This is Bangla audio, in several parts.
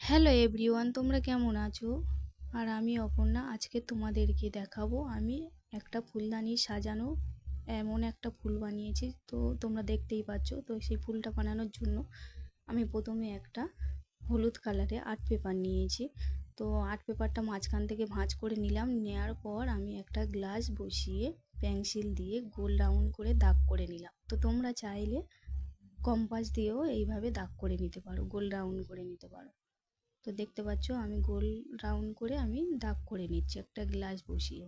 হ্যালো এভরিওয়ান, তোমরা কেমন আছো? আর আমি অপর্ণা। আজকে তোমাদেরকে দেখাবো আমি একটা ফুলদানি সাজানো এমন একটা ফুল বানিয়েছি। তো তোমরা দেখতেই পাচ্ছ। তো সেই ফুলটা বানানোর জন্য আমি প্রথমে একটা হলুদ কালারে আর্ট পেপার নিয়েছি। তো আর্ট পেপারটা মাঝখান থেকে ভাঁজ করে নিলাম। নেওয়ার পর আমি একটা গ্লাস বসিয়ে পেন্সিল দিয়ে গোল রাউন্ড করে দাগ করে নিলাম। তো তোমরা চাইলে কম্পাস দিয়েও এইভাবে দাগ করে নিতে পারো, গোল রাউন্ড করে নিতে পারো। তো দেখতে পাচ্ছ আমি গোল রাউন্ড করে আমি দাগ করে নিচ্ছি একটা গ্লাস বসিয়ে।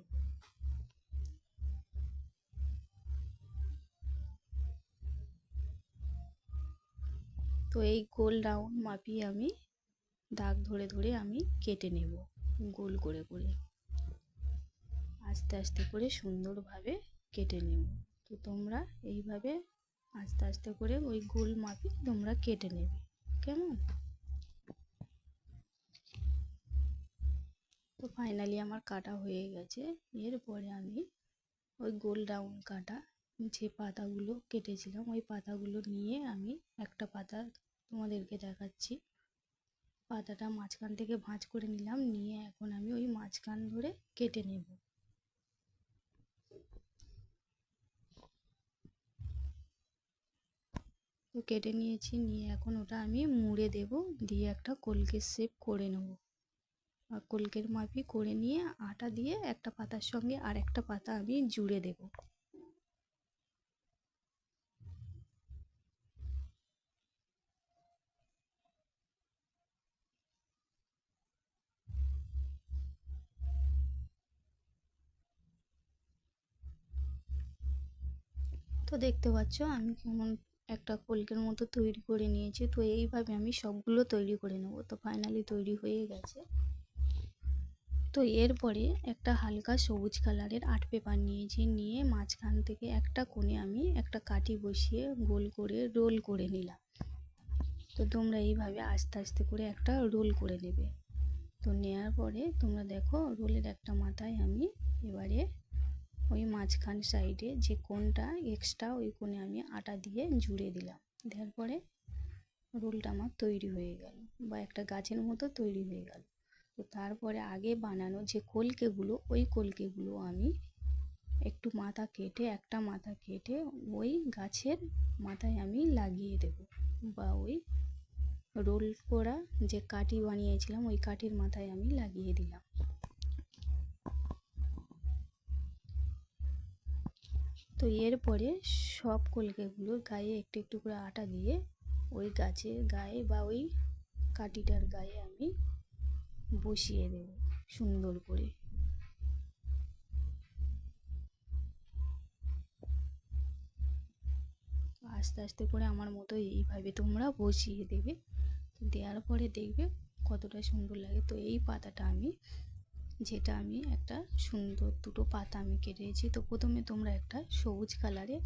তো এই গোল রাউন্ড মাপিয়ে আমি দাগ ধরে ধরে আমি কেটে নেব গোল করে করে, আস্তে আস্তে করে সুন্দরভাবে কেটে নেব। তো তোমরা এইভাবে আস্তে আস্তে করে ওই গোল মাপি তোমরা কেটে নেবে, কেমন? তো ফাইনালি আমার কাটা হয়ে গেছে। এরপরে আমি ওই গোল রাউন্ড কাটা যে পাতাগুলো কেটেছিলাম ওই পাতাগুলো নিয়ে আমি একটা পাতা তোমাদেরকে দেখাচ্ছি। পাতাটা মাঝখান থেকে ভাঁজ করে নিলাম, নিয়ে এখন আমি ওই মাঝখান ধরে কেটে নেব। তো কেটে নিয়েছি, নিয়ে এখন ওটা আমি মুড়ে দেব, দিয়ে একটা কলকের শেপ করে নেব। আর কলকের মাপি করে নিয়ে আটা দিয়ে একটা পাতার সঙ্গে আর একটা পাতা আমি জুড়ে দেব। তো দেখতে পাচ্ছ আমি কেমন একটা কলকের মতো তৈরি করে নিয়েছি। তো এইভাবে আমি সবগুলো তৈরি করে নেব। তো ফাইনালি তৈরি হয়ে গেছে। তো এরপরে একটা হালকা সবুজ কালারের আর্ট পেপার নিয়েছি, নিয়ে মাঝখান থেকে একটা কোণে আমি একটা কাঠি বসিয়ে গোল করে রোল করে নিলাম। তো তোমরা এইভাবে আস্তে আস্তে করে একটা রোল করে নেবে। তো নেওয়ার পরে তোমরা দেখো রোলের একটা মাথায় আমি এবারে ওই মাঝখান সাইডে যে কোণটা এক্সট্রা ওই কোণে আমি আটা দিয়ে জুড়ে দিলাম। দেওয়ার পরে রোলটা আমার তৈরি হয়ে গেল, বা একটা গাছের মতো তৈরি হয়ে গেল। তো তারপরে আগে বানানো যে কলকেগুলো ওই কলকেগুলো আমি একটু মাথা কেটে একটা মাথা কেটে ওই গাছের মাথায় আমি লাগিয়ে দেব, বা ওই রোল করা যে কাঠি বানিয়েছিলাম ওই কাঠির মাথায় আমি লাগিয়ে দিলাম। তো এরপরে সব কলকেগুলোর গায়ে একটু একটু করে আটা দিয়ে ওই গাছের গায়ে বা ওই কাঠিটার গায়ে আমি বসিয়ে দেব সুন্দর করে। আস্তে আস্তে করে আমার মতো এইভাবে তোমরা বসিয়ে দেবে। দেওয়ার পরে দেখবে কতটা সুন্দর লাগে। তো এই পাতাটা আমি যেটা আমি একটা সুন্দর দুটো পাতা আমি কেটেছি। তো প্রথমে তোমরা একটা সবুজ কালারের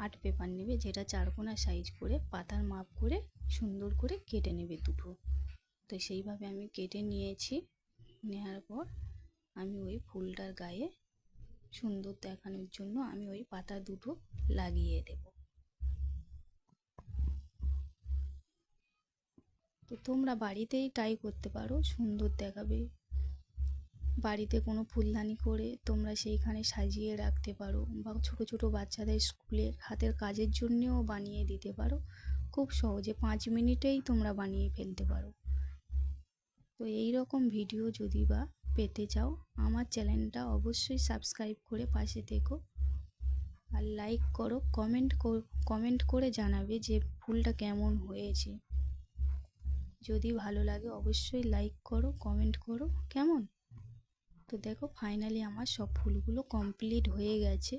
আর্ট পেপার নেবে, যেটা চারকোনা সাইজ করে পাতার মাপ করে সুন্দর করে কেটে নেবে দুটো। তো সেইভাবে আমি কেটে নিয়েছি। নেওয়ার পর আমি ওই ফুলটার গায়ে সুন্দর দেখানোর জন্য আমি ওই পাতা দুটো লাগিয়ে দেব। তো তোমরা বাড়িতেই ট্রাই করতে পারো, সুন্দর দেখাবে। বাড়িতে কোনো ফুলদানি করে তোমরা সেইখানে সাজিয়ে রাখতে পারো, বা ছোট ছোট বাচ্চাদের স্কুলে হাতের কাজের জন্যেও বানিয়ে দিতে পারো। খুব সহজে 5 মিনিটেই তোমরা বানিয়ে ফেলতে পারো। তো এই রকম ভিডিও যদি বা পেতে চাও আমার চ্যানেলটা অবশ্যই সাবস্ক্রাইব করে পাশে থেকো, আর লাইক করো, কমেন্ট করে জানাবে যে ফুলটা কেমন হয়েছে। যদি ভালো লাগে অবশ্যই লাইক করো, কমেন্ট করো, কেমন? তো দেখো ফাইনালি আমার সব ফুলগুলো কমপ্লিট হয়ে গেছে।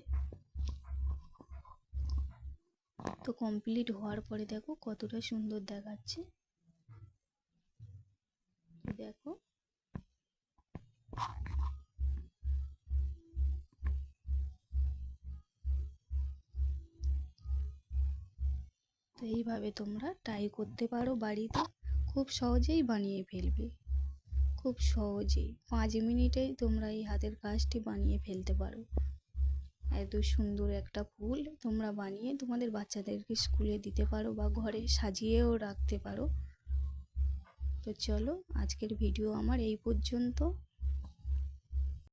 তো কমপ্লিট হওয়ার পরে দেখো কতটা সুন্দর দেখাচ্ছে। দেখো তো এইভাবে তোমরা ট্রাই করতে পারো বাড়িতে, খুব সহজেই বানিয়ে ফেলবে। খুব সহজেই 5 মিনিটেই তোমরা এই হাতের কাজটি বানিয়ে ফেলতে পারো। এত সুন্দর একটা ফুল তোমরা বানিয়ে তোমাদের বাচ্চাদেরকে স্কুলে দিতে পারো, বা ঘরে সাজিয়েও রাখতে পারো। তো তো চলো আজকের ভিডিও আমার এই পর্যন্ত।